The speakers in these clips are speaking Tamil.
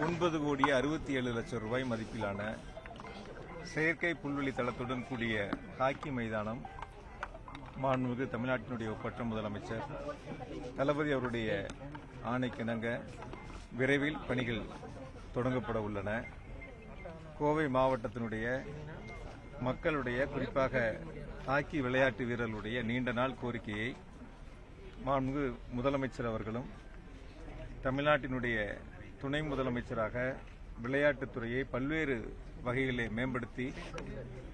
9,67,00,000 ரூபாய் மதிப்பிலான செயற்கை புல்வெளி தளத்துடன் கூடிய ஹாக்கி மைதானம் மாண்புமிகு தமிழ்நாட்டினுடைய ஒப்பற்ற முதலமைச்சர் தளபதி அவருடைய ஆணைக்கிணங்க விரைவில் பணிகள் தொடங்கப்பட உள்ளன. கோவை மாவட்டத்தினுடைய மக்களுடைய குறிப்பாக ஹாக்கி விளையாட்டு வீரர்களுடைய நீண்ட நாள் கோரிக்கையை மாண்புமிகு முதலமைச்சர் அவர்களும் தமிழ்நாட்டினுடைய துணை முதலமைச்சராக விளையாட்டுத்துறையை பல்வேறு வகைகளிலே மேம்படுத்தி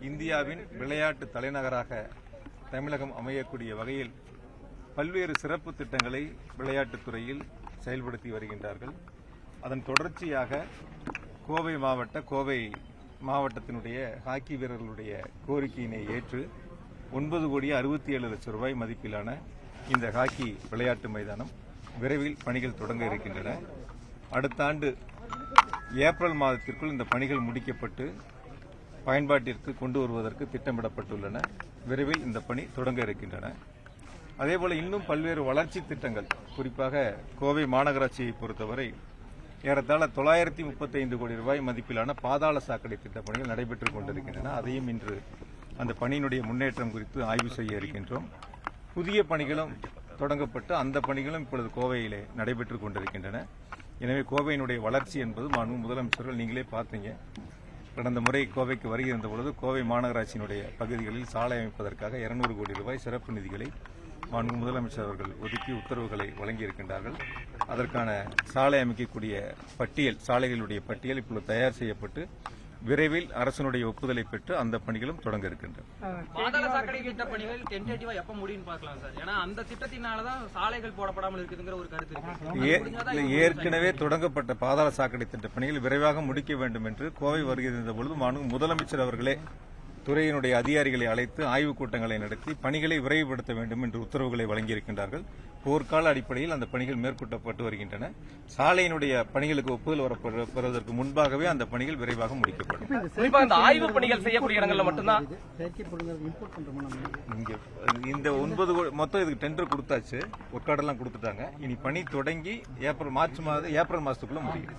இந்தியாவின் விளையாட்டு தலைநகராக தமிழகம் அமையக்கூடிய வகையில் பல்வேறு சிறப்பு திட்டங்களை விளையாட்டுத்துறையில் செயல்படுத்தி வருகின்றார்கள். அதன் தொடர்ச்சியாக கோவை மாவட்டத்தினுடைய ஹாக்கி வீரர்களுடைய கோரிக்கையினை ஏற்று 9,67,00,000 ரூபாய் மதிப்பிலான இந்த ஹாக்கி விளையாட்டு மைதானம் விரைவில் பணிகள் தொடங்க இருக்கின்றன. அடுத்த ஆண்டு ஏப்ரல் மாதத்திற்குள் இந்த பணிகள் முடிக்கப்பட்டு பயன்பாட்டிற்கு கொண்டு வருவதற்கு திட்டமிடப்பட்டுள்ளன. விரைவில் இந்த பணி தொடங்க இருக்கின்றன. அதேபோல இன்னும் பல்வேறு வளர்ச்சி திட்டங்கள், குறிப்பாக கோவை மாநகராட்சியை பொறுத்தவரை ஏறத்தாழ 935 கோடி ரூபாய் மதிப்பிலான பாதாள சாக்கடை திட்ட பணிகள் நடைபெற்றுக் கொண்டிருக்கின்றன. அதையும் இன்று அந்த பணியினுடைய முன்னேற்றம் குறித்து ஆய்வு செய்ய இருக்கின்றோம். புதிய பணிகளும் தொடங்கப்பட்டு அந்த பணிகளும் இப்பொழுது கோவையிலே நடைபெற்றுக் கொண்டிருக்கின்றன. எனவே கோவையினுடைய வளர்ச்சி என்பது மாண்புமிகு முதலமைச்சர்கள் நீங்களே பார்த்தீங்க. கடந்த முறை கோவைக்கு வருகின்ற பொழுது கோவை மாநகராட்சியினுடைய பகுதிகளில் சாலை அமைப்பதற்காக 200 கோடி ரூபாய் சிறப்பு நிதிகளை மாண்புமிகு முதலமைச்சர் அவர்கள் ஒதுக்கி உத்தரவுகளை வழங்கியிருக்கின்றார்கள். அதற்கான சாலை அமைக்கக்கூடிய சாலைகளுடைய பட்டியல் இப்பொழுது தயார் செய்யப்பட்டு விரைவில் அரசனுடைய ஒப்புதலை பெற்று அந்த பணிகளும் தொடங்க இருக்கின்றன. பாதாள சாக்கடை திட்ட பணிகள் டென்டேட்டிவா எப்ப முடியும்னு பார்க்கலாம் சார். ஏன்னா அந்த திட்டத்தினாலதான் சாலைகள் போடப்படாமல் இருக்குதுங்கிற ஒரு கருத்து இருக்கு. ஏற்கனவே தொடங்கப்பட்ட பாதாள சாக்கடை திட்ட பணிகள் விரைவாக முடிக்க வேண்டும் என்று கோவை வருகின்ற பொழுது மாண்புமிகு முதலமைச்சர் அவர்களே துறையினுடைய அதிகாரிகளை அழைத்து ஆய்வுக் கூட்டங்களை நடத்தி பணிகளை விரைவுபடுத்த வேண்டும் என்று உத்தரவுகளை வழங்கியிருக்கின்றார்கள். போர்க்கால அடிப்படையில் அந்த பணிகள் மேற்கொள்ளப்பட்டு வருகின்றன. சாலையினுடைய பணிகளுக்கு ஒப்புதல் பெறுவதற்கு முன்பாகவே அந்த பணிகள் விரைவாக முடிக்கப்படும். ஆய்வு பணிகள் செய்யக்கூடிய இடங்கள்ல மட்டும்தான் இந்த 9 கோடி மொத்தம் இதுக்கு டெண்டர் கொடுத்தாச்சு, ஒர்க்காடெல்லாம் கொடுத்துட்டாங்க. இனி பணி தொடங்கி ஏப்ரல் மாசத்துக்குள்ள முடியும்.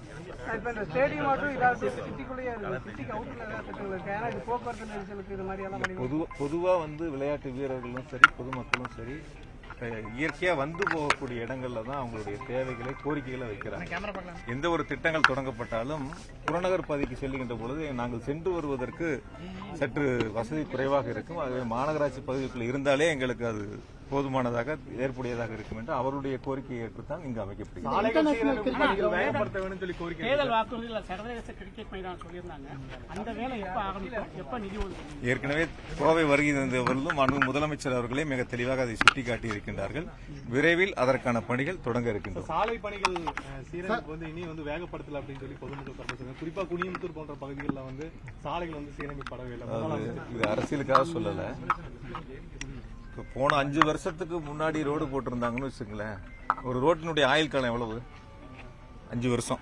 பொதுவா விளையாட்டு வீரர்களும் சரி பொதுமக்களும் சரி இயற்கையா வந்து போகக்கூடிய இடங்கள்ல தான் அவங்களுடைய தேவைகளை கோரிக்கைகளை வைக்கிறாங்க. எந்த ஒரு திட்டங்கள் தொடங்கப்பட்டாலும் புறநகர் பகுதிக்கு செல்லுகின்ற பொழுது நாங்கள் சென்று வருவதற்கு சற்று வசதி குறைவாக இருக்கும். ஆகவே மாநகராட்சி பகுதிக்குள் இருந்தாலே எங்களுக்கு அது போதுமானதாக ஏற்புடையதாக இருக்கும் என்று அவருடைய கோரிக்கையை ஏற்றுத்தான் இங்கு அமைக்கப்படுகிறது. ஏற்கனவே கோவை வருகின்றவர்களும் மாண்புமிகு முதலமைச்சர் அவர்களே மிக தெளிவாக அதை சுட்டிக்காட்டி இருக்கின்றார்கள். விரைவில் அதற்கான பணிகள் தொடங்க இருக்கின்றன. சாலை பணிகள் சீரமைப்பு இனி வேகப்படுத்தல அப்படின்னு சொல்லி பொதுமக்கள் குறிப்பா குனியமுத்தூர் போன்ற பகுதிகளில் சாலைகள் சீரமைப்படவே இல்லை. இது அரசியலுக்காக சொல்லல. இப்போ போன 5 வருஷத்துக்கு முன்னாடி ரோடு போட்டிருந்தாங்கன்னு வச்சுங்களேன், ஒரு ரோட்டினுடைய ஆயுள் காலம் எவ்வளவு? 5 வருஷம்.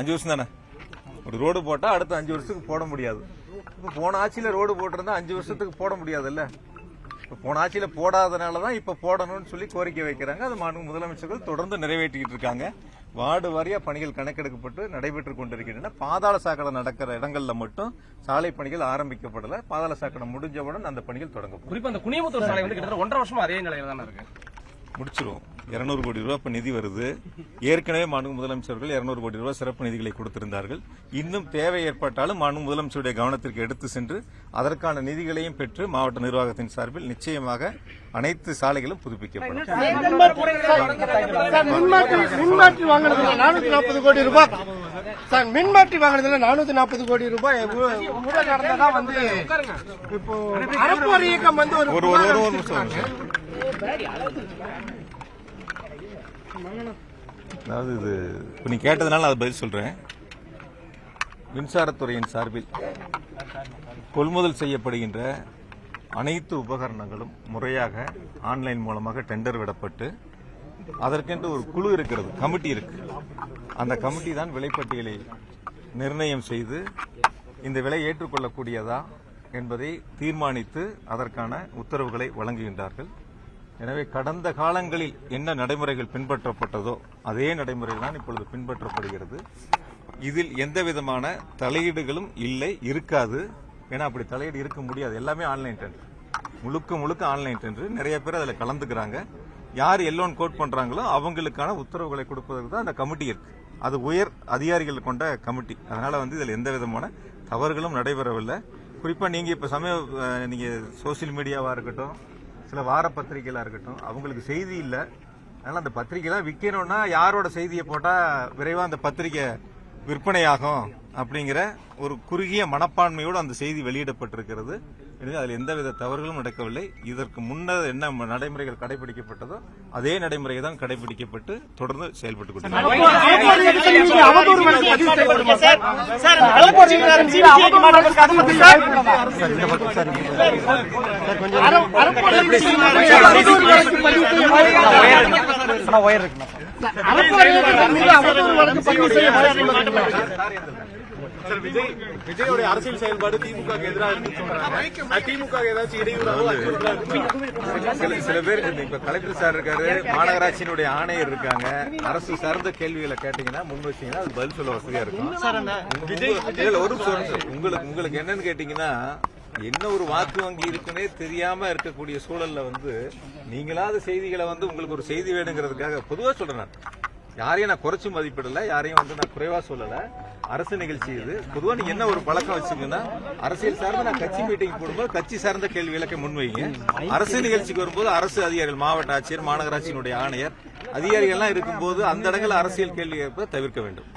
5 வருஷம் தானே. ஒரு ரோடு போட்டா அடுத்த 5 வருஷத்துக்கு போட முடியாது. இப்போ போன ஆட்சியில ரோடு போட்டிருந்தா 5 வருஷத்துக்கு போட முடியாதுல்ல. இப்போ போன ஆட்சியில போடாதனாலதான் இப்ப போடணும்னு சொல்லி கோரிக்கை வைக்கிறாங்க. அது மாண்புமிகு முதலமைச்சர்கள் தொடர்ந்து நிறைவேற்றிட்டு இருக்காங்க. வார்டு வாரியா பணிகள் கணக்கெடுக்கப்பட்டு நடைபெற்றுக் கொண்டிருக்கின்றன. பாதாள சாக்கடை நடக்கிற இடங்கள்ல மட்டும் சாலை பணிகள் ஆரம்பிக்கப்படல. பாதாள சாக்கடை முடிஞ்சவுடன் அந்த பணிகள் தொடங்கப்படும். குறிப்பா அந்த குனியமுத்தூர் சாலை கிட்டத்தட்ட 1.5 வருஷமா அதே நிலையில தான் இருக்கு. முடிச்சிருவோம். 200 கோடி ரூபாய் இப்ப நிதி வருது. ஏற்கனவே மாண்புமிகு முதலமைச்சர்கள் 200 கோடி ரூபாய் சிறப்பு நிதிகளை கொடுத்திருந்தார்கள். இன்னும் தேவை ஏற்பட்டாலும் மாண்புமிகு முதலமைச்சருடைய கவனத்திற்கு எடுத்து சென்று அதற்கான நிதிகளையும் பெற்று மாவட்ட நிர்வாகத்தின் சார்பில் நிச்சயமாக அனைத்து சாலைகளும் புதுப்பிக்கப்படும். மின்மாற்றி வாங்குறதுல 440 கோடி ரூபாய் மின்மாற்றி வாங்குறதுல 440 கோடி ரூபாய் நடந்ததா இப்போ அறப்போர் இயக்கம் அதாவது இது நீ கேட்டதுனால அதை பதில் சொல்றேன். மின்சாரத்துறையின் சார்பில் கொள்முதல் செய்யப்படுகின்ற அனைத்து உபகரணங்களும் முறையாக ஆன்லைன் மூலமாக டெண்டர் விடப்பட்டு அதற்கென்று ஒரு குழு இருக்கிறது, கமிட்டி இருக்கு. அந்த கமிட்டி தான் விலைப்பட்டியலை நிர்ணயம் செய்து இந்த விலை ஏற்றுக்கொள்ளக்கூடியதா என்பதை தீர்மானித்து அதற்கான உத்தரவுகளை வழங்குகின்றார்கள். எனவே கடந்த காலங்களில் என்ன நடைமுறைகள் பின்பற்றப்பட்டதோ அதே நடைமுறை தான் இப்பொழுது பின்பற்றப்படுகிறது. இதில் எந்த விதமான தலையீடுகளும் இல்லை, இருக்காது. ஏன்னா அப்படி தலையீடு இருக்க முடியாது. எல்லாமே ஆன்லைன் டெண்டர், முழுக்க ஆன்லைன் டெண்டர். நிறைய பேர் அதில் கலந்துக்கிறாங்க. யார் எல்லோன் கோட் பண்றாங்களோ அவங்களுக்கான உத்தரவுகளை கொடுப்பதற்கு தான் அந்த கமிட்டி இருக்கு. அது உயர் அதிகாரிகள் கொண்ட கமிட்டி. அதனால இதுல எந்த விதமான தவறுகளும் நடைபெறவில்லை. குறிப்பா நீங்க இப்ப நீங்க சோசியல் மீடியாவா இருக்கட்டும், சில வார பத்திரிகைகளா இருக்கட்டும், அவங்களுக்கு செய்தி இல்ல. அதனால அந்த பத்திரிகைலாம் விற்கணும்னா யாரோட செய்தியை போட்டா விரைவா அந்த பத்திரிகை விற்பனையாகும் அப்படிங்கிற ஒரு குறுகிய மனப்பான்மையோடு அந்த செய்தி வெளியிடப்பட்டிருக்கிறது. எனவே அதில் எந்தவித தவறுகளும் நடக்கவில்லை. இதற்கு முன்னர் என்ன நடைமுறைகள் கடைபிடிக்கப்பட்டதோ அதே நடைமுறை தான் கடைபிடிக்கப்பட்டு தொடர்ந்து செயல்பட்டுக் கொண்டிருக்கிறது. விஜயோட அரசியல் செயல்பாடு திமுக எதிராக சொல்றாங்க. திமுக ஏதாச்சும் இடையூறாக சில பேர் இப்ப கலெக்டர் சார் இருக்காரு, மாநகராட்சியினுடைய ஆணையர் இருக்காங்க. அரசு சார்ந்த கேள்விகளை கேட்டீங்கன்னா முன் வச்சீங்கன்னா அது பதில் சொல்ல வசதியா இருக்கும். ஒரு உங்களுக்கு என்னன்னு கேட்டீங்கன்னா, என்ன ஒரு வாக்கு வங்கி இருக்குன்னே தெரியாம இருக்கக்கூடிய சூழல்ல நீங்களாவது செய்திகளை உங்களுக்கு ஒரு செய்தி வேணுங்கிறதுக்காக பொதுவா சொல்றேன். யாரையும் நான் குறைச்சு மதிப்பிடல, யாரையும் நான் குறைவா சொல்லல. அரசு நிகழ்ச்சி இது. பொதுவா நீங்க என்ன ஒரு பழக்கம் வச்சுங்கன்னா, அரசியல் சார்ந்த நான் கட்சி மீட்டிங் போடும்போது கட்சி சார்ந்த கேள்வி விளக்க முன்வைங்க. அரசு நிகழ்ச்சிக்கு வரும்போது அரசு அதிகாரிகள், மாவட்ட ஆட்சியர், மாநகராட்சியினுடைய ஆணையர், அதிகாரிகள் எல்லாம் இருக்கும்போது அந்த இடங்களில் அரசியல் கேள்வி கேட்பதை தவிர்க்க வேண்டும்.